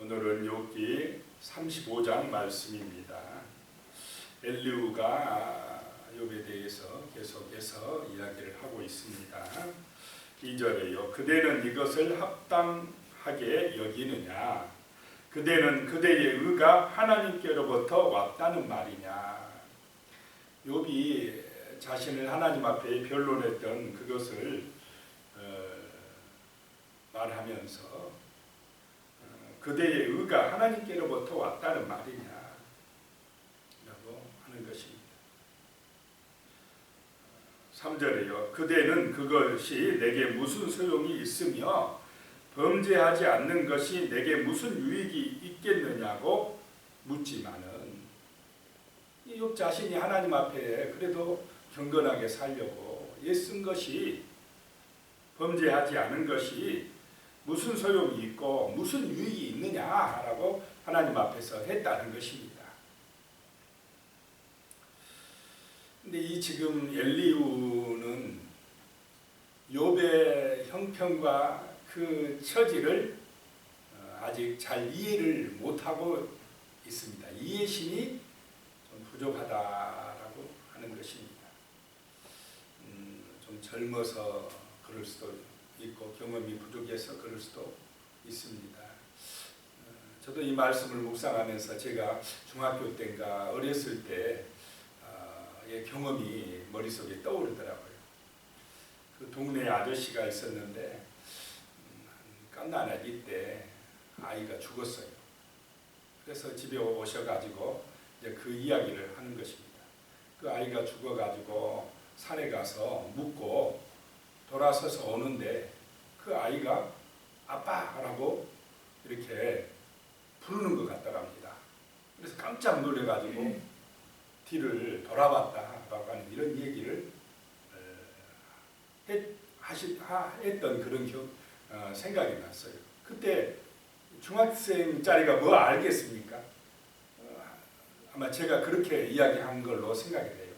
오늘은 욥기 35장 말씀입니다. 엘리후가 욥에 대해서 계속해서 이야기를 하고 있습니다. 2절에요. 그대는 이것을 합당하게 여기느냐? 그대는 그대의 의가 하나님께로부터 왔다는 말이냐? 욥이 자신을 하나님 앞에 변론했던 그것을 말하면서 그대의 의가 하나님께로부터 왔다는 말이냐 라고 하는 것입니다. 3절에요. 그대는 그것이 내게 무슨 소용이 있으며 범죄하지 않는 것이 내게 무슨 유익이 있겠느냐고 묻지만은 욥 자신이 하나님 앞에 그래도 경건하게 살려고 애쓴 것이 범죄하지 않은 것이 무슨 소용이 있고 무슨 유익이 있느냐라고 하나님 앞에서 했다는 것입니다. 근데 이 지금 엘리후는 욥의 형편과 그 처지를 아직 잘 이해를 못하고 있습니다. 이해심이 좀 부족하다라고 하는 것입니다. 좀 젊어서 그럴 수도 있고 경험이 부족해서 그럴 수도 있습니다. 저도 이 말씀을 묵상하면서 제가 중학교 때인가 어렸을 때의 경험이 머릿속에 떠오르더라고요. 그 동네에 아저씨가 있었는데 갓난아기 때 아이가 죽었어요. 그래서 집에 오셔가지고 이제 그 이야기를 하는 것입니다. 그 아이가 죽어가지고 산에 가서 묻고 돌아서서 오는데 그 아이가 아빠라고 이렇게 부르는 것 같더랍니다. 그래서 깜짝 놀래가지고 뒤를 돌아봤다라고 하는 이런 얘기를 했던 그런 생각이 났어요. 그때 중학생짜리가 뭐 알겠습니까? 아마 제가 그렇게 이야기한 걸로 생각이 돼요.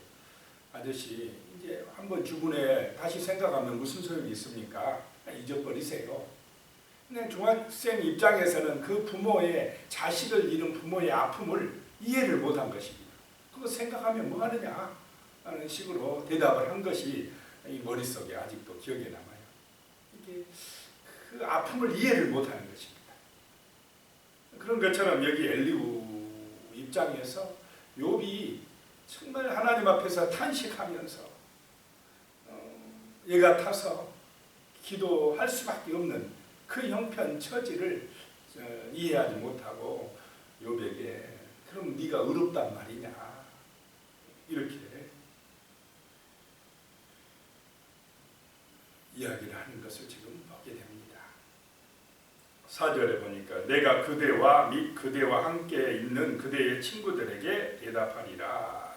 아저씨 이제 한번 죽은 애 다시 생각하면 무슨 소용이 있습니까? 잊어버리세요. 근데 중학생 입장에서는 그 부모의 자식을 잃은 부모의 아픔을 이해를 못한 것입니다. 그거 생각하면 뭐 하느냐 하는 식으로 대답을 한 것이 이 머릿속에 아직도 기억에 남아요. 이게 그 아픔을 이해를 못하는 것입니다. 그런 것처럼 여기 엘리후 입장에서 욥이 정말 하나님 앞에서 탄식하면서 얘가 타서 기도할 수밖에 없는 그 형편 처지를 이해하지 못하고 욥에게 그럼 네가 의롭단 말이냐 이렇게 이야기를 하는 것을 지금 보게 됩니다. 4절에 보니까 내가 그대와 및 그대와 함께 있는 그대의 친구들에게 대답하리라.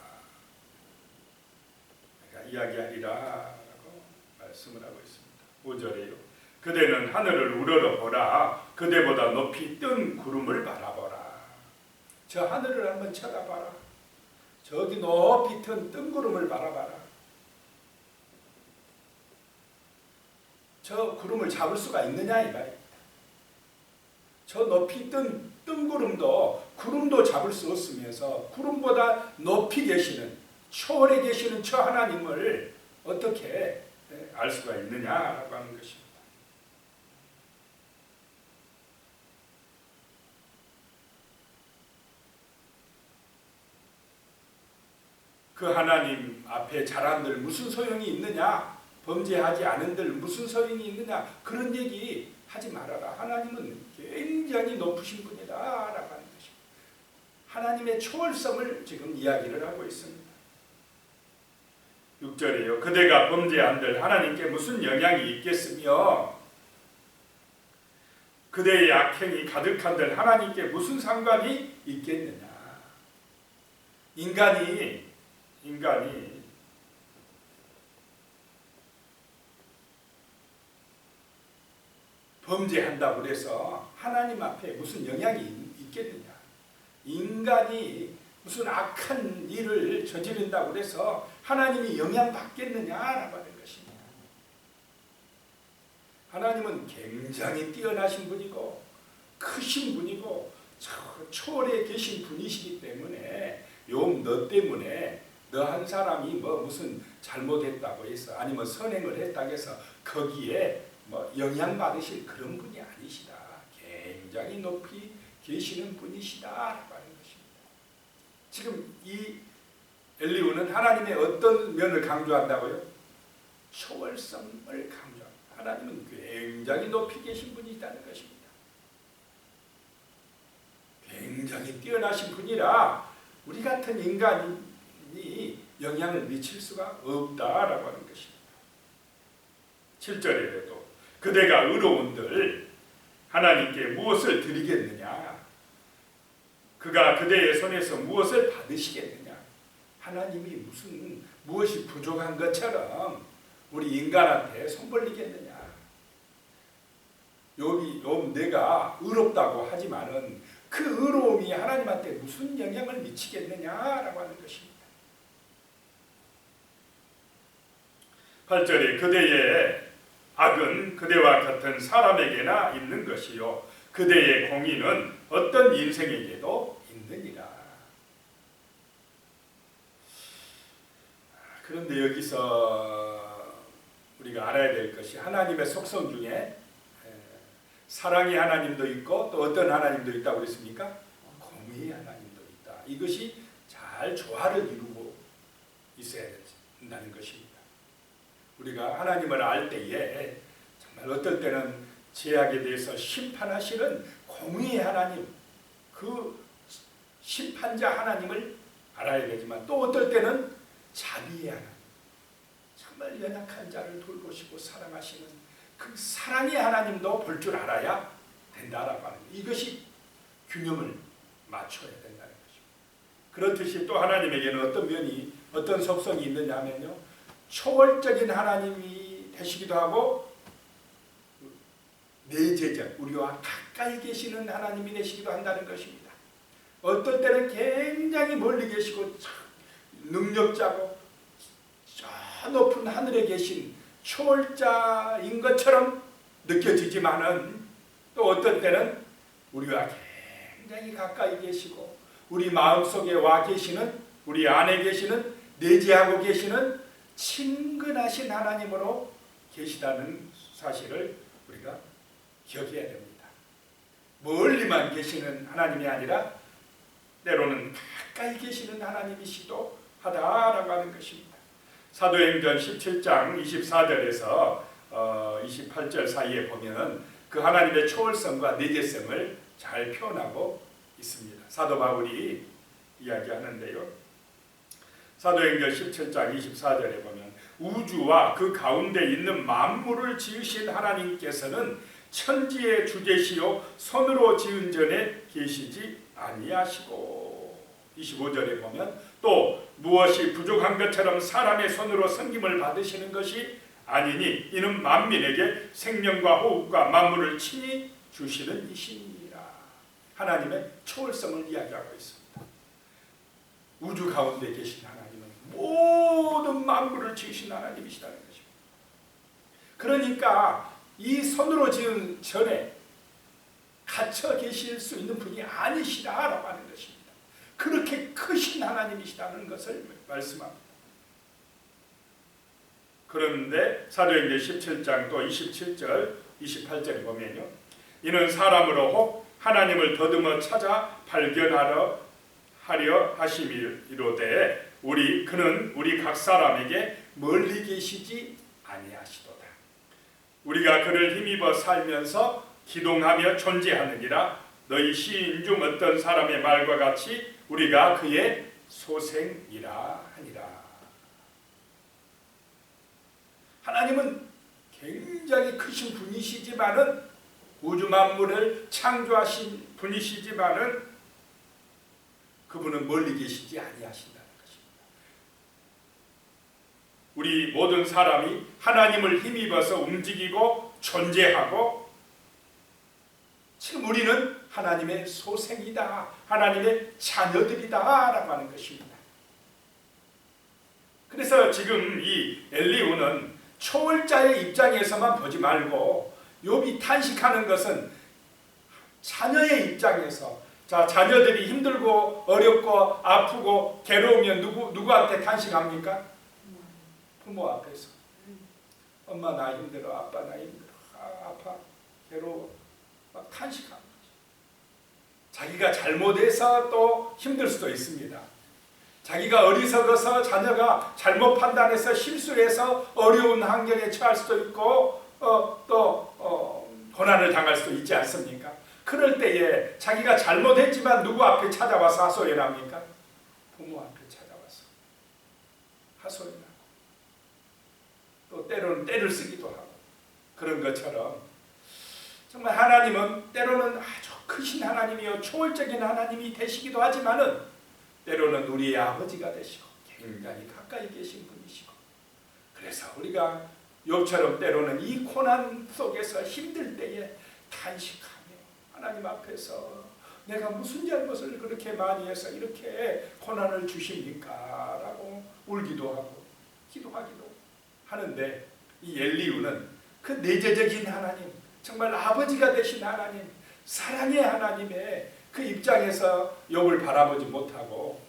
내가 이야기하리라 라고 말씀을 하고 있습니다. 5절에요. 그대는 하늘을 우러러보라. 그대보다 높이 뜬 구름을 바라보라. 저 하늘을 한번 쳐다봐라. 저기 높이 뜬 구름을 바라봐라. 저 구름을 잡을 수가 있느냐 이 말입니다. 저 높이 뜬 구름도 잡을 수 없으면서 구름보다 높이 계시는 초월에 계시는 저 하나님을 어떻게 알 수가 있느냐라고 하는 것입니다. 그 하나님 앞에 자란들 무슨 소용이 있느냐? 범죄하지 않은들 무슨 소용이 있느냐? 그런 얘기 하지 말아라. 하나님은 굉장히 높으신 분이다 라고 하는 것입니다. 하나님의 초월성을 지금 이야기를 하고 있습니다. 6절이에요. 그대가 범죄한들 하나님께 무슨 영향이 있겠으며 그대의 악행이 가득한들 하나님께 무슨 상관이 있겠느냐. 인간이 범죄한다고 해서 하나님 앞에 무슨 영향이 있겠느냐. 인간이 무슨 악한 일을 저지른다고 해서 하나님이 영향받겠느냐라고 하는 것입니다. 하나님은 굉장히 뛰어나신 분이고 크신 분이고 초월에 계신 분이시기 때문에 욥 너 때문에 너 한 사람이 뭐 무슨 잘못했다고 해서 아니면 선행을 했다고 해서 거기에 뭐 영향받으실 그런 분이 아니시다. 굉장히 높이 계시는 분이시다라고 하는 것입니다. 지금 이 엘리후는 하나님의 어떤 면을 강조한다고요? 초월성을 강조합니다. 하나님은 굉장히 높이 계신 분이시다는 것입니다. 굉장히 뛰어나신 분이라 우리 같은 인간이 영향을 미칠 수가 없다라고 하는 것입니다. 7절에도 그대가 의로운들 하나님께 무엇을 드리겠느냐? 그가 그대의 손에서 무엇을 받으시겠느냐? 하나님이 무엇이 부족한 것처럼 우리 인간한테 손 벌리겠느냐? 욥 내가 의롭다고 하지만은 그 의로움이 하나님한테 무슨 영향을 미치겠느냐라고 하는 것입니다. 8절에 그대의 악은 그대와 같은 사람에게나 있는 것이요 그대의 공의는 어떤 인생에게도 있느니라. 그런데 여기서 우리가 알아야 될 것이 하나님의 속성 중에 사랑의 하나님도 있고 또 어떤 하나님도 있다고 그랬습니까? 공의의 하나님도 있다. 이것이 잘 조화를 이루고 있어야 된다는 것입니다. 우리가 하나님을 알 때에 정말 어떨 때는 죄악에 대해서 심판하시는 공의의 하나님, 그 심판자 하나님을 알아야 되지만 또 어떨 때는 자비의 하나님, 정말 연약한 자를 돌보시고 사랑하시는 그 사랑의 하나님도 볼 줄 알아야 된다라고 하는 거예요. 이것이 균형을 맞춰야 된다는 것입니다. 그렇듯이 또 하나님에게는 어떤 속성이 있느냐 하면요, 초월적인 하나님이 되시기도 하고 내재적, 우리와 가까이 계시는 하나님이 되시기도 한다는 것입니다. 어떨 때는 굉장히 멀리 계시고 능력자고 저 높은 하늘에 계신 초월자인 것처럼 느껴지지만은 또 어떤 때는 우리와 굉장히 가까이 계시고 우리 마음속에 와 계시는, 우리 안에 계시는, 내재하고 계시는 친근하신 하나님으로 계시다는 사실을 우리가 기억해야 됩니다. 멀리만 계시는 하나님이 아니라 때로는 가까이 계시는 하나님이시기도 하다라고 하는 것입니다. 사도행전 17장 24절에서 28절 사이에 보면 그 하나님의 초월성과 내재성을 잘 표현하고 있습니다. 사도 바울이 이야기하는데요. 사도행전 17장 24절에 보면 우주와 그 가운데 있는 만물을 지으신 하나님께서는 천지의 주제시요 손으로 지은 전에 계시지 아니하시고 25절에 보면 또 무엇이 부족한 것처럼 사람의 손으로 섬김을 받으시는 것이 아니니 이는 만민에게 생명과 호흡과 만물을 친히 주시는 이시니라. 하나님의 초월성을 이야기하고 있습니다. 우주 가운데 계신 하나님은 모든 만물을 지으신 하나님이시다는 것입니다. 그러니까 이 손으로 지은 전에 갇혀 계실 수 있는 분이 아니시다라고 하는 것입니다. 그렇게 크신 하나님이시다는 것을 말씀합니다. 그런데 사도행전 17장 또 27절 28절에 보면요, 이는 사람으로 혹 하나님을 더듬어 찾아 발견하려 하심이로되 그는 우리 각 사람에게 멀리 계시지 아니하시도다. 우리가 그를 힘입어 살면서 기동하며 존재하느니라. 너희 시인 중 어떤 사람의 말과 같이 우리가 그의 소생이라 하니라. 하나님은 굉장히 크신 분이시지만은 우주 만물을 창조하신 분이시지만은 그분은 멀리 계시지 아니하신다는 것입니다. 우리 모든 사람이 하나님을 힘입어서 움직이고 존재하고 지금 우리는 하나님의 소생이다, 하나님의 자녀들이다 라고 하는 것입니다. 그래서 지금 이 엘리후는 초월자의 입장에서만 보지 말고 욥이 탄식하는 것은 자녀의 입장에서 자, 자녀들이 힘들고 어렵고 아프고 괴로우면 누구한테 탄식합니까? 부모 앞에서. 엄마 나 힘들어, 아빠 나 힘들어, 아파, 괴로워, 막 탄식하는 거죠. 자기가 잘못해서 또 힘들 수도 있습니다. 자기가 어리석어서 자녀가 잘못 판단해서 실수해서 어려운 환경에 처할 수도 있고 고난을 당할 수도 있지 않습니까? 그럴 때에 자기가 잘못했지만 누구 앞에 찾아와서 하소연합니까? 부모 앞에 찾아와서 하소연하고 또 때로는 때를 쓰기도 하고 그런 것처럼 정말 하나님은 때로는 아주 크신 하나님이요 초월적인 하나님이 되시기도 하지만은 때로는 우리의 아버지가 되시고 굉장히 가까이 계신 분이시고 그래서 우리가 욥처럼 때로는 이 고난 속에서 힘들 때에 탄식하며 하나님 앞에서 내가 무슨 잘못을 그렇게 많이 해서 이렇게 고난을 주십니까? 라고 울기도 하고 기도하기도 하는데 이 엘리후는 그 내재적인 하나님 정말 아버지가 되신 하나님 사랑의 하나님의 그 입장에서 욥을 바라보지 못하고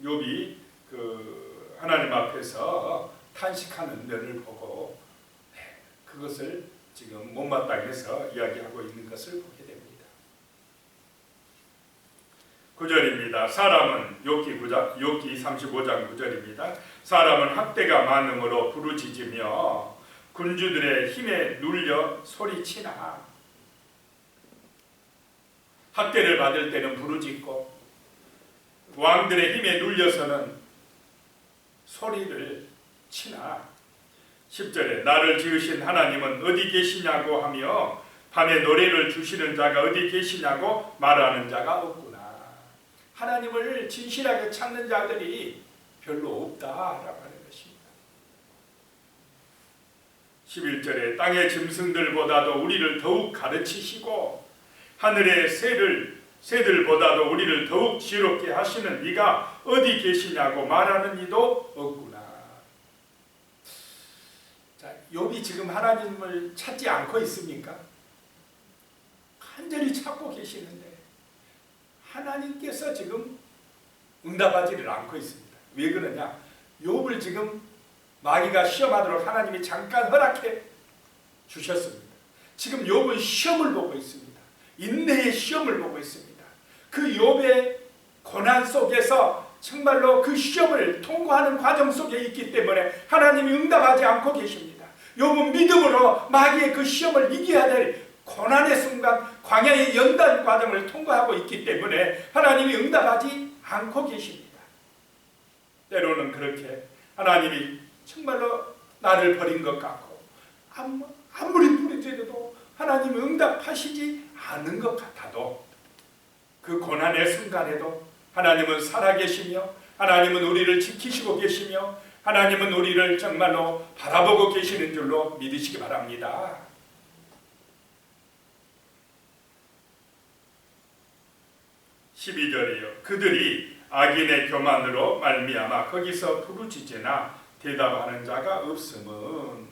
욥이 그 하나님 앞에서 탄식하는 면을 보고 그것을 지금 못마땅해서 이야기하고 있는 것을 보게 됩니다. 9절입니다. 사람은 욥기 35장 9절입니다. 사람은 학대가 많음으로 부르짖으며 군주들의 힘에 눌려 소리치나 학대를 받을 때는 부르짖고 왕들의 힘에 눌려서는 소리를 치나 10절에 나를 지으신 하나님은 어디 계시냐고 하며 밤에 노래를 주시는 자가 어디 계시냐고 말하는 자가 없구나. 하나님을 진실하게 찾는 자들이 별로 없다라고 하는 것입니다. 11절에 땅의 짐승들보다도 우리를 더욱 가르치시고 하늘의 새들보다도 우리를 더욱 지롭게 하시는 이가 어디 계시냐고 말하는 이도 없구나. 자, 욥이 지금 하나님을 찾지 않고 있습니까? 간절히 찾고 계시는데 하나님께서 지금 응답하지를 않고 있습니다. 왜 그러냐? 욥을 지금 마귀가 시험하도록 하나님이 잠깐 허락해 주셨습니다. 지금 욥은 시험을 보고 있습니다. 인내의 시험을 보고 있습니다. 그 욥의 고난 속에서 정말로 그 시험을 통과하는 과정 속에 있기 때문에 하나님이 응답하지 않고 계십니다. 욥은 믿음으로 마귀의 그 시험을 이겨야 될 고난의 순간, 광야의 연단 과정을 통과하고 있기 때문에 하나님이 응답하지 않고 계십니다. 때로는 그렇게 하나님이 정말로 나를 버린 것 같고 아무리 부르짖어도 하나님이 응답하시지 않은 것 같아도 그 고난의 순간에도 하나님은 살아계시며 하나님은 우리를 지키시고 계시며 하나님은 우리를 정말로 바라보고 계시는 줄로 믿으시기 바랍니다. 12절이요. 그들이 악인의 교만으로 말미암아 거기서 부르짖으나 대답하는 자가 없음은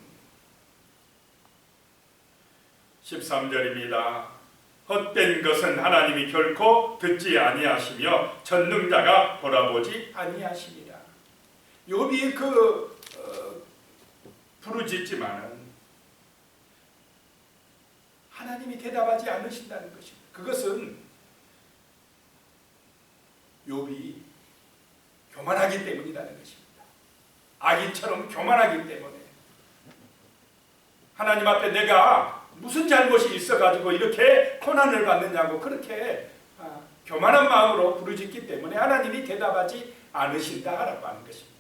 13절입니다. 헛된 것은 하나님이 결코 듣지 아니하시며 전능자가 돌아보지 아니하시니라. 욥이 부르짖지만은 하나님이 대답하지 않으신다는 것입니다. 그것은 욥이 교만하기 때문이라는 것입니다. 악인처럼 교만하기 때문에 하나님 앞에 내가 무슨 잘못이 있어가지고 이렇게 고난을 받느냐고 그렇게 교만한 마음으로 부르짖기 때문에 하나님이 대답하지 않으신다라고 하는 것입니다.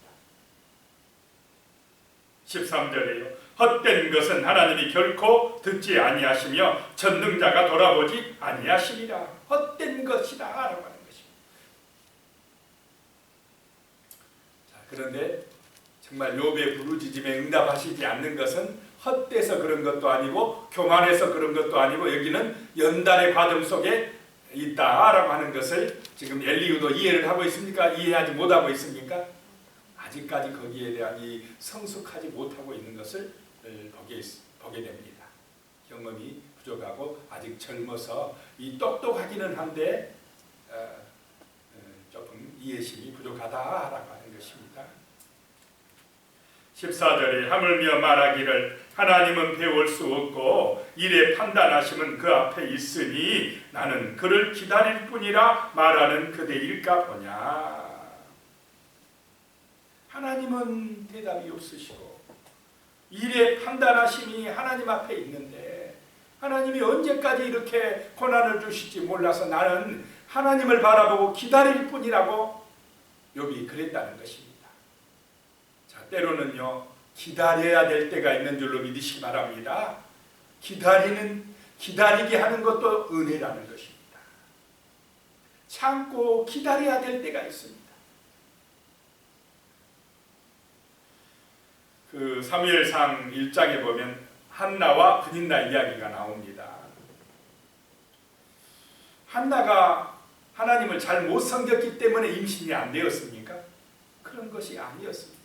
13절에요. 헛된 것은 하나님이 결코 듣지 아니하시며 전능자가 돌아보지 아니하시리라. 헛된 것이다 라고 하는 것입니다. 자, 그런데 정말 욥의 부르짖음에 응답하시지 않는 것은 헛돼서 그런 것도 아니고 교만해서 그런 것도 아니고 여기는 연단의 과정 속에 있다라고 하는 것을 지금 엘리후도 이해를 하고 있습니까? 이해하지 못하고 있습니까? 아직까지 거기에 대한 이 성숙하지 못하고 있는 것을 보게 됩니다. 경험이 부족하고 아직 젊어서 이 똑똑하기는 한데 조금 이해심이 부족하다라고 하는 것입니다. 14절에 하물며 말하기를 하나님은 배울 수 없고 일에 판단하심은 그 앞에 있으니 나는 그를 기다릴 뿐이라 말하는 그대일까 보냐. 하나님은 대답이 없으시고 일에 판단하심이 하나님 앞에 있는데 하나님이 언제까지 이렇게 고난을 주실지 몰라서 나는 하나님을 바라보고 기다릴 뿐이라고 욥이 그랬다는 것입니다. 자, 때로는요 기다려야 될 때가 있는 줄로 믿으시기 바랍니다. 기다리게 하는 것도 은혜라는 것입니다. 참고 기다려야 될 때가 있습니다. 그 사무엘상 1장에 보면 한나와 브닌나 이야기가 나옵니다. 한나가 하나님을 잘 못 섬겼기 때문에 임신이 안 되었습니까? 그런 것이 아니었습니다.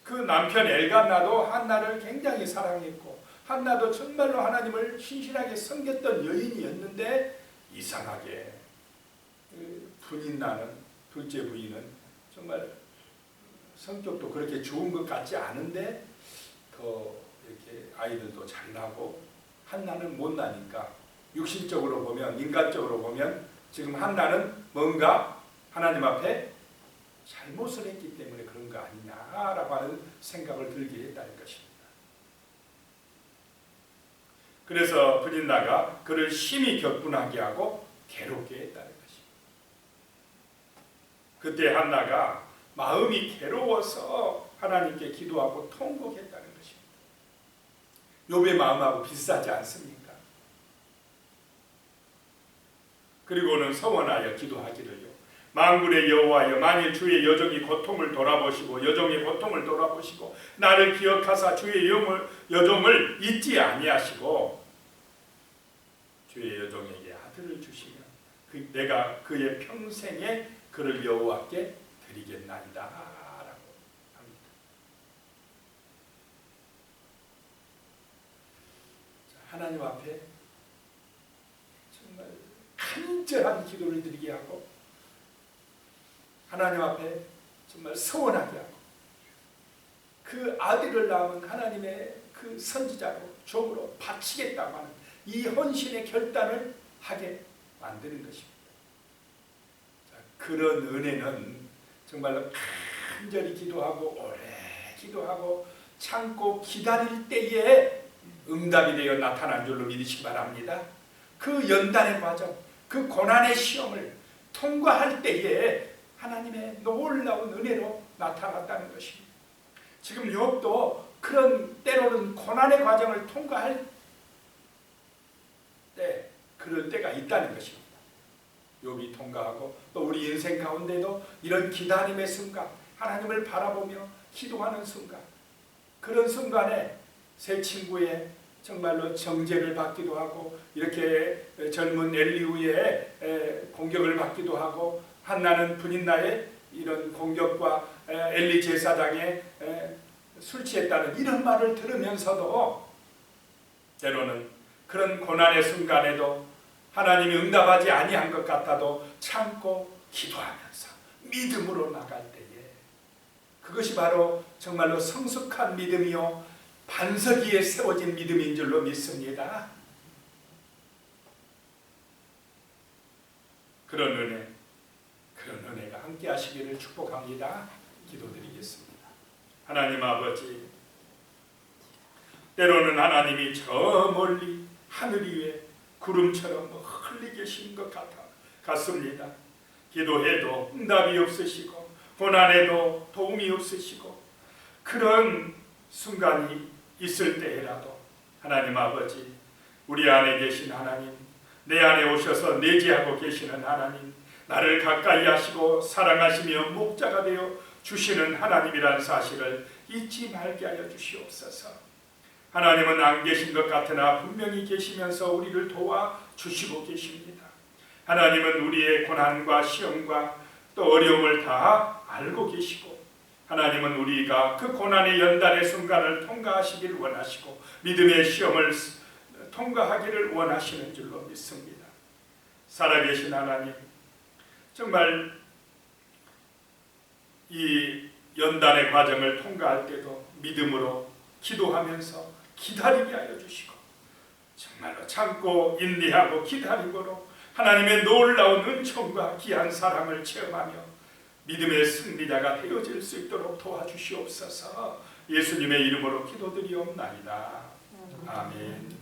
그 남편 엘간나도 한나를 굉장히 사랑했고 한나도 정말로 하나님을 신실하게 섬겼던 여인이었는데 이상하게 브닌나는 둘째 부인은 정말 성격도 그렇게 좋은 것 같지 않은데 더 이렇게 아이들도 잘 나고 한나는 못 나니까 육신적으로 보면 인간적으로 보면 지금 한나는 뭔가 하나님 앞에 잘못을 했기 때문에 그런 거 아니냐라고 하는 생각을 들게 했다는 것입니다. 그래서 브린나가 그를 심히 격분하게 하고 괴롭게 했다는 것입니다. 그때 한나가 마음이 괴로워서 하나님께 기도하고 통곡했다는 것입니다. 욥의 마음하고 비슷하지 않습니까? 그리고는 서원하여 기도하기를요. 만군의 여호와여 만일 주의 여종이 고통을 돌아보시고 여종의 고통을 돌아보시고 나를 기억하사 주의 여종을 잊지 아니하시고 주의 여종에게 아들을 주시면 내가 그의 평생에 그를 여호와께 드리겠나이다 라고 합니다. 하나님 앞에 정말 간절한 기도를 드리게 하고 하나님 앞에 정말 서원하게 하고 그 아들을 낳은 하나님의 그 선지자로 종으로 바치겠다고 하는 이 헌신의 결단을 하게 만드는 것입니다. 자, 그런 은혜는 정말로 간절히 기도하고 오래 기도하고 참고 기다릴 때에 응답이 되어 나타난 줄로 믿으시기 바랍니다. 그 연단의 과정, 그 고난의 시험을 통과할 때에 하나님의 놀라운 은혜로 나타났다는 것입니다. 지금 욥도 그런 때로는 고난의 과정을 통과할 때 그럴 때가 있다는 것입니다. 욥이 통과하고 또 우리 인생 가운데도 이런 기다림의 순간, 하나님을 바라보며 기도하는 순간, 그런 순간에 새 친구의 정말로 정죄를 받기도 하고 이렇게 젊은 엘리후의 공격을 받기도 하고 한나는 브닌나의 이런 공격과 엘리 제사장의 술 취했다는 이런 말을 들으면서도 때로는 그런 고난의 순간에도 하나님이 응답하지 아니한 것 같아도 참고 기도하면서 믿음으로 나갈 때에 그것이 바로 정말로 성숙한 믿음이요 반석 위에 세워진 믿음인 줄로 믿습니다. 그런 은혜가 함께 하시기를 축복합니다. 기도드리겠습니다. 하나님 아버지, 때로는 하나님이 저 멀리 하늘 위에 구름처럼 흘리 계신 것 같습니다. 기도해도 응답이 없으시고 고난에도 도움이 없으시고 그런 순간이 있을 때라도 하나님 아버지, 우리 안에 계신 하나님, 내 안에 오셔서 내재하고 계시는 하나님, 나를 가까이 하시고 사랑하시며 목자가 되어 주시는 하나님이라는 사실을 잊지 말게 하여 주시옵소서. 하나님은 안 계신 것 같으나 분명히 계시면서 우리를 도와주시고 계십니다. 하나님은 우리의 고난과 시험과 또 어려움을 다 알고 계시고 하나님은 우리가 그 고난의 연단의 순간을 통과하시길 원하시고 믿음의 시험을 통과하기를 원하시는 줄로 믿습니다. 살아계신 하나님, 정말 이 연단의 과정을 통과할 때도 믿음으로 기도하면서 기다리게 하여 주시고, 정말로 참고 인내하고 기다림으로 하나님의 놀라운 은총과 귀한 사랑을 체험하며 믿음의 승리자가 되어질 수 있도록 도와주시옵소서. 예수님의 이름으로 기도드리옵나이다. 아멘.